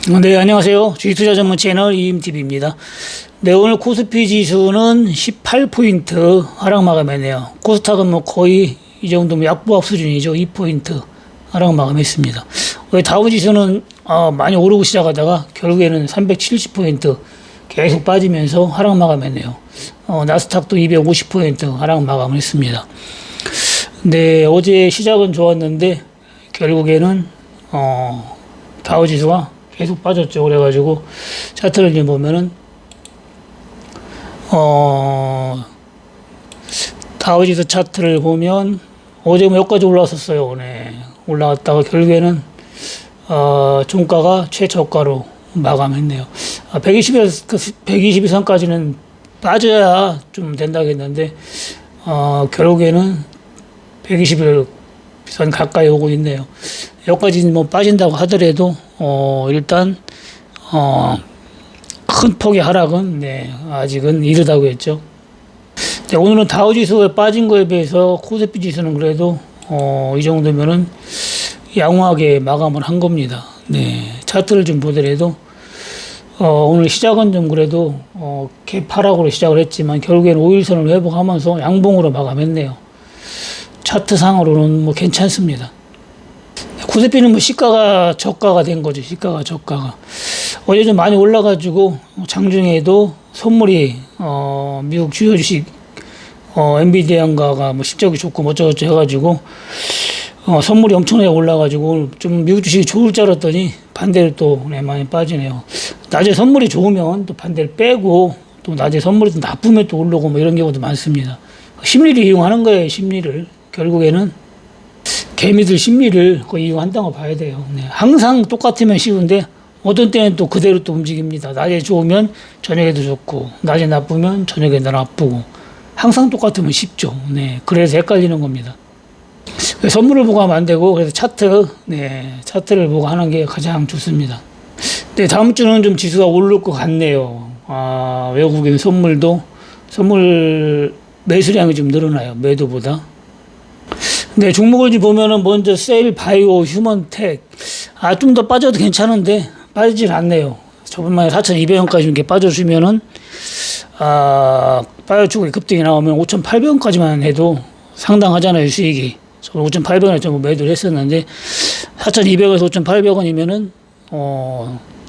네, 안녕하세요. 주식투자 전문 채널 이임TV입니다. 네, 오늘 코스피 지수는 18포인트 하락 마감했네요. 코스닥은 뭐 거의 이 정도면 약보합 수준이죠. 2포인트 하락 마감했습니다. 다우 지수는 많이 오르고 시작하다가 결국에는 370포인트 계속 빠지면서 하락 마감했네요. 나스닥도 250포인트 하락 마감을 했습니다. 네, 어제 시작은 좋았는데 결국에는 다우 지수가 계속 빠졌죠. 그래가지고 차트를 이제 보면은 다우지수 차트를 보면 어제 뭐 여기까지 올라왔었어요. 네. 올라왔다가 결국에는 종가가 최저가로 마감했네요. 120일선까지는 빠져야 좀 된다겠는데 결국에는 120일선 가까이 오고 있네요. 여기까지 뭐 빠진다고 하더라도 일단 큰 폭의 하락은 아직은 이르다고 했죠. 오늘은 다우지수에 빠진 거에 비해서 코스피 지수는 그래도 이 정도면은 양호하게 마감을 한 겁니다. 차트를 좀 보더라도 오늘 시작은 좀 그래도 개파락으로 시작을 했지만 결국에는 5일선을 회복하면서 양봉으로 마감했네요. 차트상으로는 뭐 괜찮습니다. 코스피는 뭐 시가가 저가가 된 거죠. 시가가 저가가. 어제 좀 많이 올라가지고 장중에도 선물이 미국 주요 주식 엔비디아인가가 뭐 실적이 좋고 뭐저쩌고 해가지고 선물이 엄청나게 올라가지고 좀 미국 주식이 좋을 줄 알았더니 반대로 또 많이 빠지네요. 낮에 선물이 좋으면 또 반대를 빼고 또 낮에 선물이 또 나쁘면 또 오르고 뭐 이런 경우도 많습니다. 심리를 이용하는 거예요. 심리를. 결국에는 개미들 심리를 거의 이용한다고 봐야 돼요. 항상 똑같으면 쉬운데 어떤 때는 또 그대로 또 움직입니다. 낮에 좋으면 저녁에도 좋고 낮에 나쁘면 저녁에도 나쁘고 항상 똑같으면 쉽죠. 그래서 헷갈리는 겁니다. 선물을 보고 하면 안 되고 그래서 차트를 보고 하는 게 가장 좋습니다. 다음 주는 좀 지수가 오를 것 같네요. 외국인 선물 매수량이 좀 늘어나요. 매도보다. 종목을 보면은 먼저 셀, 바이오, 휴먼텍. 좀 더 빠져도 괜찮은데 빠지질 않네요. 저번만에 4,200원까지 이렇게 빠져주면은 빠져주고 급등이 나오면 5,800원까지만 해도 상당하잖아요. 수익이. 저는 5,800원에 좀 매도를 했었는데 4,200원에서 5,800원이면은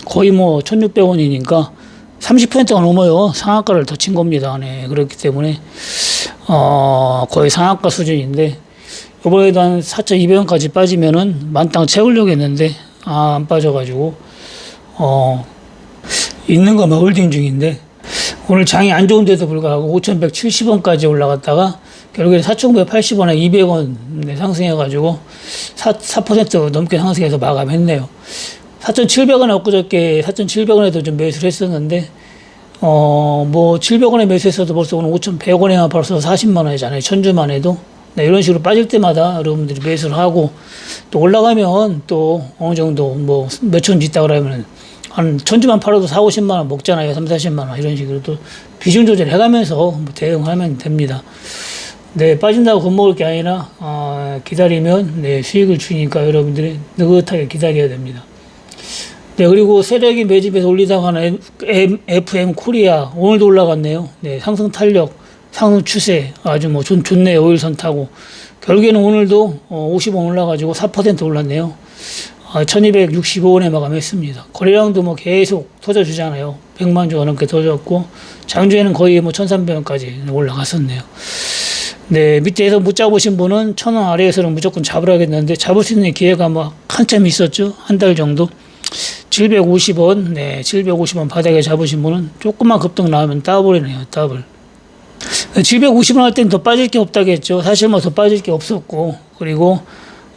거의 뭐 1,600원이니까 30%가 넘어요. 상한가를 더 친 겁니다. 그렇기 때문에 거의 상한가 수준인데 이번에도 한 4,200원까지 빠지면은 만땅 채우려고 했는데 안 빠져가지고 있는 거만 홀딩 중인데 오늘 장이 안 좋은데도 불구하고 5,170원까지 올라갔다가 결국에 4,980원에 200원 상승해가지고 4% 넘게 상승해서 마감했네요. 4,700원에 엊그저께 4,700원에도 좀 매수를 했었는데 뭐 700원에 매수했어도 벌써 오늘 5,100원에만 벌써 40만 원이잖아요. 천주만 해도. 이런 식으로 빠질 때마다 여러분들이 매수를 하고 또 올라가면 또 어느 정도 뭐 몇천 있다 그러면 한 천주만 팔아도 4, 50만 원 먹잖아요. 3, 40만 원 이런 식으로 또 비중 조절 해가면서 뭐 대응하면 됩니다. 빠진다고 겁먹을 게 아니라 기다리면 수익을 주니까 여러분들이 느긋하게 기다려야 됩니다. 그리고 세력이 매집해서 올리다가 하는 FM 코리아 오늘도 올라갔네요. 상승 탄력, 상승 추세 아주 뭐 좋네요. 5일선 타고 결국에는 오늘도 50원 올라가지고 4% 올랐네요. 1265원에 마감했습니다. 거래량도 뭐 계속 터져주잖아요. 100만 주 넘게 터졌고 장주에는 거의 뭐 1300원까지 올라갔었네요. 밑에서 못 잡으신 분은 1,000원 아래에서는 무조건 잡으라겠는데 잡을 수 있는 기회가 뭐 한참 있었죠. 한 달 정도. 750원, 750원 바닥에 잡으신 분은 조금만 급등 나오면 따버리네요. 더블. 750원 할 땐 더 빠질 게 없다겠죠. 사실 뭐 더 빠질 게 없었고, 그리고,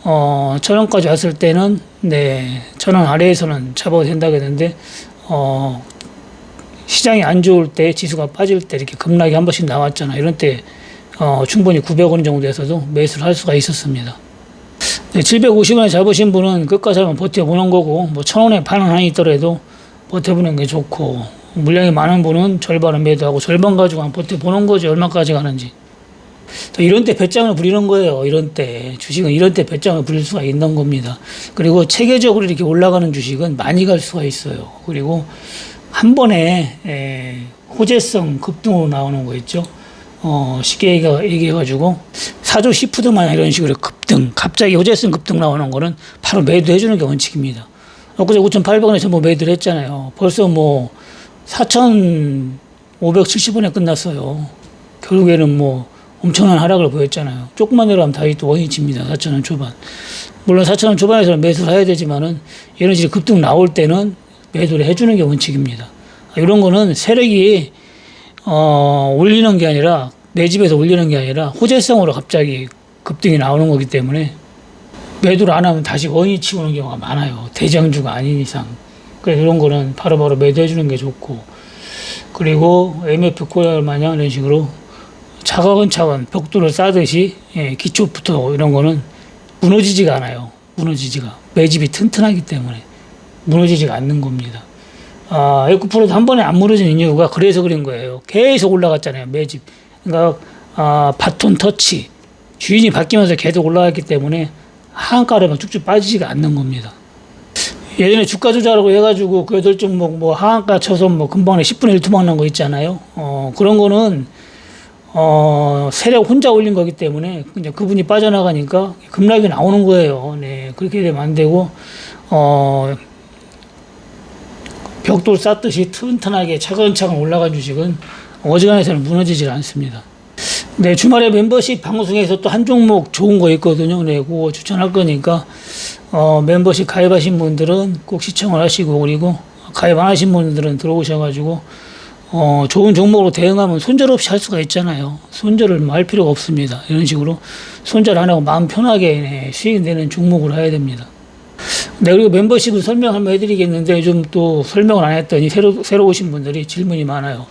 1,000원까지 왔을 때는, 1,000원 아래에서는 잡아도 된다겠는데, 시장이 안 좋을 때, 지수가 빠질 때 이렇게 급락이 한 번씩 나왔잖아. 이런 때, 충분히 900원 정도에서도 매수를 할 수가 있었습니다. 750원에 잡으신 분은 끝까지 한번 버텨보는 거고, 뭐 1,000원에 파는 한이 있더라도 버텨보는 게 좋고, 물량이 많은 분은 절반은 매도하고 절반 가지고 한번 버텨보는 거죠. 얼마까지 가는지. 이런 때 배짱을 부리는 거예요. 이런 때 주식은 이런 때 배짱을 부릴 수가 있는 겁니다. 그리고 체계적으로 이렇게 올라가는 주식은 많이 갈 수가 있어요. 그리고 한 번에 호재성 급등으로 나오는 거 있죠. 쉽게 얘기해가지고 사조 시푸드 마냥 이런 식으로 급등, 갑자기 호재성 급등 나오는 거는 바로 매도해주는 게 원칙입니다. 엊그제 5,800원에 전부 매도를 했잖아요. 벌써 뭐 4,570원에 끝났어요. 결국에는 뭐 엄청난 하락을 보였잖아요. 조금만 내려가면 다시 또 원이 칩니다. 4,000원 초반. 물론 4,000원 초반에서는 매수를 해야 되지만은 이런 식으로 급등 나올 때는 매도를 해주는 게 원칙입니다. 이런 거는 세력이 올리는 게 아니라 내 집에서 올리는 게 아니라 호재성으로 갑자기 급등이 나오는 거기 때문에 매도를 안 하면 다시 원이 치우는 경우가 많아요. 대장주가 아닌 이상. 그래서 이런 거는 바로바로 매도해 주는 게 좋고, 그리고 MF 코리아 마냥 이런 식으로 차근차근 벽돌을 쌓듯이 기초부터 이런 거는 무너지지가 않아요. 무너지지가. 매집이 튼튼하기 때문에 무너지지가 않는 겁니다. 에코프로도 한 번에 안 무너지는 이유가 그래서 그런 거예요. 계속 올라갔잖아요. 매집. 그러니까 바톤 터치. 주인이 바뀌면서 계속 올라갔기 때문에 하한가로만 쭉쭉 빠지지가 않는 겁니다. 예전에 주가 조작하라고 해가지고 그 8종목 뭐 하한가 쳐서 뭐 금방에 10분의 1 투막 난 거 있잖아요. 그런 거는 세력 혼자 올린 거기 때문에 그냥 그분이 빠져나가니까 급락이 나오는 거예요. 네, 그렇게 되면 안 되고 벽돌 쌓듯이 튼튼하게 차근차근 올라간 주식은 어지간해서는 무너지질 않습니다. 네, 주말에 멤버십 방송에서 또 한 종목 좋은 거 있거든요. 네, 그거 추천할 거니까, 멤버십 가입하신 분들은 꼭 시청을 하시고, 그리고 가입 안 하신 분들은 들어오셔가지고, 좋은 종목으로 대응하면 손절 없이 할 수가 있잖아요. 손절을 할 필요가 없습니다. 이런 식으로 손절 안 하고 마음 편하게 수익 내는 종목으로 해야 됩니다. 네, 그리고 멤버십을 설명 한번 해드리겠는데, 좀 또 설명을 안 했더니 새로 오신 분들이 질문이 많아요.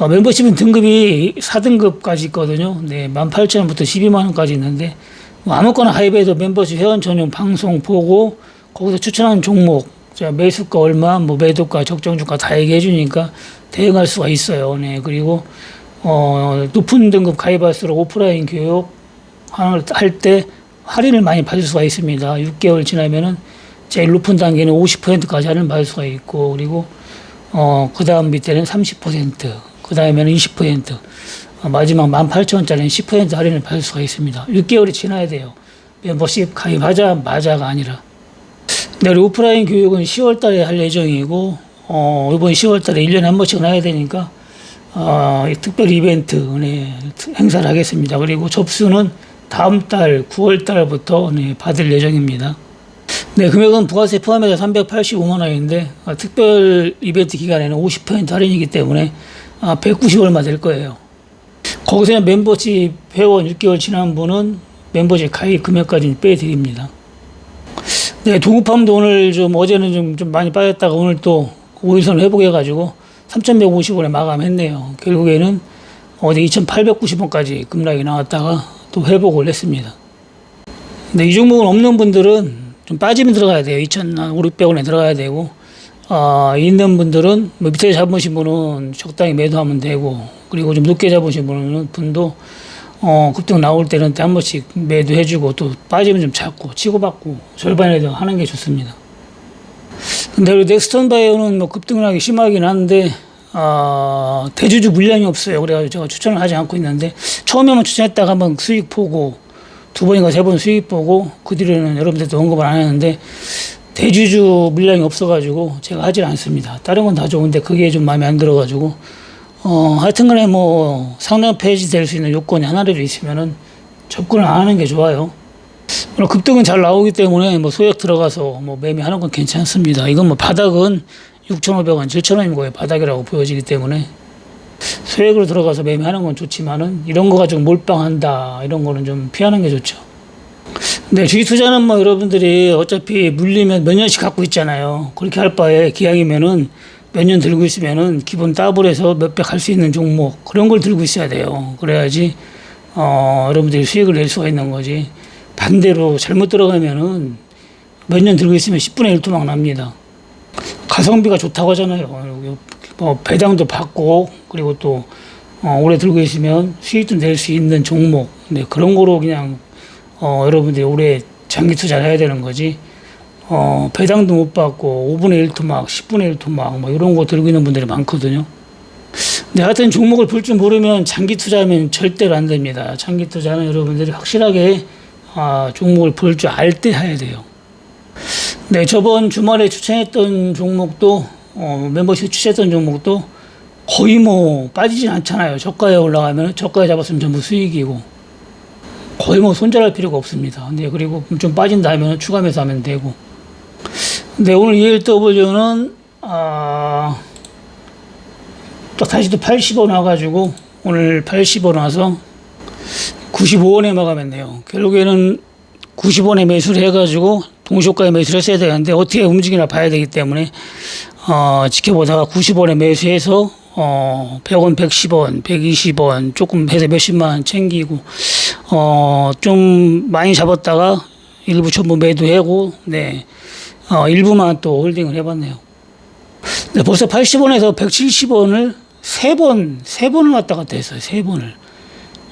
멤버십은 등급이 4등급까지 있거든요. 네, 18,000원부터 12만원까지 있는데, 뭐 아무거나 가입해도 멤버십 회원 전용 방송 보고, 거기서 추천하는 종목, 매수가 얼마, 뭐 매도가, 적정주가 다 얘기해 주니까 대응할 수가 있어요. 네, 그리고, 높은 등급 가입할수록 오프라인 교육 할 때 할인을 많이 받을 수가 있습니다. 6개월 지나면은 제일 높은 단계는 50%까지 할인을 받을 수가 있고, 그리고, 그 다음 밑에는 30%, 그 다음에는 20%, 마지막 18,000원짜리는 10% 할인을 받을 수가 있습니다. 6개월이 지나야 돼요. 멤버십 가입하자마자가 아니라. 네, 우리 오프라인 교육은 10월 달에 할 예정이고, 이번 10월 달에 1년에 한 번씩은 해야 되니까, 특별 이벤트, 행사를 하겠습니다. 그리고 접수는 다음 달 9월 달부터 받을 예정입니다. 네, 금액은 부가세 포함해서 385만원인데, 특별 이벤트 기간에는 50% 할인이기 때문에 190 얼마 될 거예요. 거기서 멤버십 회원 6개월 지난 분은 멤버십 가입 금액까지 빼드립니다. 네, 동급함도 오늘 어제는 좀 많이 빠졌다가 오늘 또 5일선 회복해가지고 3,150원에 마감했네요. 결국에는 어제 2,890원까지 급락이 나왔다가 또 회복을 했습니다. 네, 이 종목은 없는 분들은 좀 빠지면 들어가야 돼요. 2,500원에 들어가야 되고, 있는 분들은 뭐 밑에 잡으신 분은 적당히 매도하면 되고, 그리고 좀 높게 잡으신 분도 급등 나올 때는 한 번씩 매도해주고, 또 빠지면 좀 잡고 치고받고 절반에도 하는 게 좋습니다. 근데 우리 넥스턴 바이오는 뭐 급등하기 심하긴 한데 대주주 물량이 없어요. 그래가지고 제가 추천을 하지 않고 있는데, 처음에만 추천했다가 한번 수익 보고 두 번인가 세 번 수익 보고 그 뒤로는 여러분들도 언급을 안 했는데, 대주주 물량이 없어가지고 제가 하질 않습니다. 다른 건 다 좋은데 그게 좀 마음에 안 들어가지고, 하여튼 간에 뭐 상장 폐지될 수 있는 요건이 하나라도 있으면은 접근을 안 하는 게 좋아요. 급등은 잘 나오기 때문에 뭐 소액 들어가서 뭐 매매하는 건 괜찮습니다. 이건 뭐 바닥은 6,500원, 7,000원인 거예요. 바닥이라고 보여지기 때문에 소액으로 들어가서 매매하는 건 좋지만은 이런 거 가지고 몰빵한다, 이런 거는 좀 피하는 게 좋죠. 네, 주식 투자는 뭐 여러분들이 어차피 물리면 몇 년씩 갖고 있잖아요. 그렇게 할 바에 기왕이면은 몇 년 들고 있으면은 기본 더블해서 몇백 할 수 있는 종목, 그런 걸 들고 있어야 돼요. 그래야지 여러분들이 수익을 낼 수가 있는 거지. 반대로 잘못 들어가면은 몇 년 들고 있으면 10분의 1 투막 납니다. 가성비가 좋다고 하잖아요. 뭐 배당도 받고, 그리고 또 오래 들고 있으면 수익도 낼 수 있는 종목, 네, 그런 거로 그냥 여러분들이 오래 장기 투자를 해야 되는 거지. 배당도 못 받고 5분의 1 토막, 10분의 1 토막 뭐 이런 거 들고 있는 분들이 많거든요. 근데 하여튼 종목을 볼 줄 모르면 장기 투자하면 절대로 안 됩니다. 장기 투자는 여러분들이 확실하게 종목을 볼 줄 알 때 해야 돼요. 네, 저번 주말에 추천했던 종목도 멤버십 추천했던 종목도 거의 뭐 빠지진 않잖아요. 저가에 올라가면 저가에 잡았으면 전부 수익이고 거의 뭐 손절할 필요가 없습니다. 네, 그리고 좀 빠진다 하면 추가 매수하면 되고. 네, 오늘 ELW는 또 다시 또 80원 와가지고 오늘 80원 와서 95원에 마감했네요. 결국에는 90원에 매수를 해가지고 동시효과에 매수를 했어야 되는데 어떻게 움직이나 봐야 되기 때문에 지켜보다가 90원에 매수해서 100원, 110원, 120원 조금 해서 몇십만 원 챙기고 좀 많이 잡았다가 일부 전부 매도하고 네 일부만 또 홀딩을 해봤네요. 네, 벌써 80원에서 170원을 세 번을 왔다 갔다 했어요. 세 번을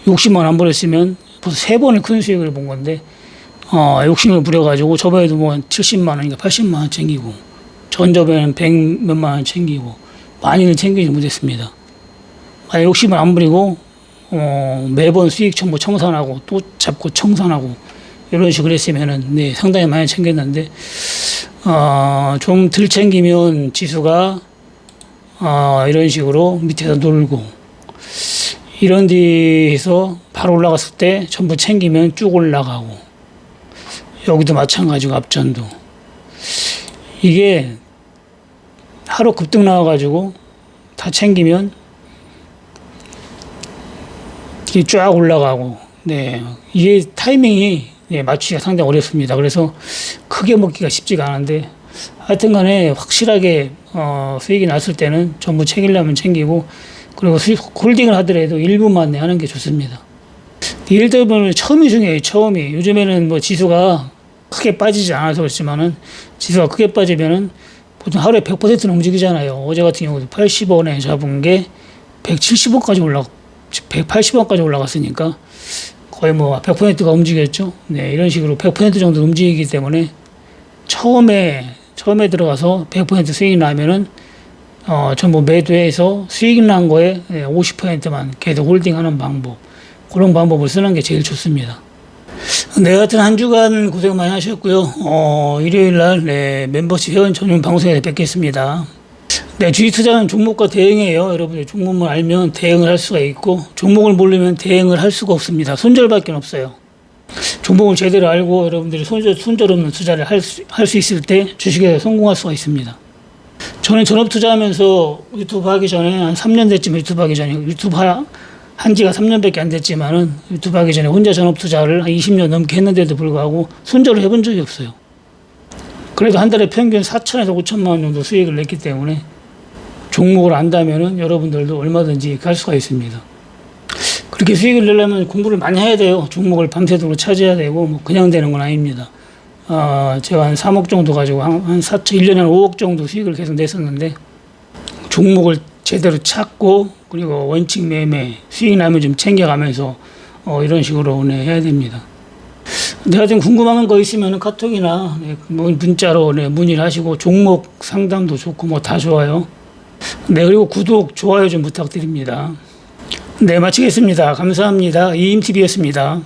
60만 원 안 벌었으면 벌써 세 번을 큰 수익을 본 건데 욕심을 부려가지고 저번에도 뭐 70만 원인가 80만 원 챙기고 전저번에는 100 몇만 원 챙기고 많이는 챙기지 못했습니다. 만약 욕심을 안 부리고 매번 수익 정보 청산하고 또 잡고 청산하고 이런 식으로 했으면은 네, 상당히 많이 챙겼는데 좀 덜 챙기면 지수가 이런 식으로 밑에서 놀고 이런 데에서 바로 올라갔을 때 전부 챙기면 쭉 올라가고 여기도 마찬가지고 앞전도 이게 하루 급등 나와가지고 다 챙기면 이게 쫙 올라가고 네 이게 타이밍이 네, 맞추기가 상당히 어렵습니다. 그래서 크게 먹기가 쉽지가 않은데 하여튼간에 확실하게 수익이 났을 때는 전부 챙기려면 챙기고 그리고 홀딩을 하더라도 일부만 하는 게 좋습니다. 예를 들면 처음이 중요해요. 처음이 요즘에는 뭐 지수가 크게 빠지지 않아서 그렇지만은 지수가 크게 빠지면은 보통 하루에 100%는 움직이잖아요. 어제 같은 경우도 80원에 잡은 게 170원까지 180원까지 올라갔으니까 거의 뭐 100%가 움직였죠. 네, 이런 식으로 100% 정도 움직이기 때문에 처음에 들어가서 100% 수익이 나면은 전부 매도해서 수익 난 거에 50%만 계속 홀딩하는 방법, 그런 방법을 쓰는 게 제일 좋습니다. 네, 하여튼 한 주간 고생 많이 하셨고요. 일요일 날 네, 멤버십 회원 전용 방송에서 뵙겠습니다. 네, 주식 투자는 종목과 대응이에요. 여러분들 종목을 알면 대응을 할 수가 있고 종목을 모르면 대응을 할 수가 없습니다. 손절밖에 없어요. 종목을 제대로 알고 여러분들이 손절 없는 투자를 할 수 있을 때 주식에 성공할 수가 있습니다. 저는 전업 투자하면서 유튜브 하기 전에 한 3년 됐지만 유튜브 하기 전에 유튜브 한 지가 3년밖에 안 됐지만은 유튜브 하기 전에 혼자 전업 투자를 한 20년 넘게 했는데도 불구하고 손절을 해본 적이 없어요. 그래도 한 달에 평균 4천에서 5천만 원 정도 수익을 냈기 때문에 종목을 안다면은 여러분들도 얼마든지 갈 수가 있습니다. 그렇게 수익을 내려면 공부를 많이 해야 돼요. 종목을 밤새도록 찾아야 되고 뭐 그냥 되는 건 아닙니다. 제가 한 3억 정도 가지고 한 1년에 한 5억 정도 수익을 계속 냈었는데 종목을 제대로 찾고 그리고 원칙 매매 수익 나면 좀 챙겨가면서 이런 식으로 해야 됩니다. 내가 좀 궁금한 거 있으면 카톡이나 문자로 문의를 하시고 종목 상담도 좋고 뭐 다 좋아요. 네, 그리고 구독, 좋아요 좀 부탁드립니다. 네, 마치겠습니다. 감사합니다. 이임TV였습니다.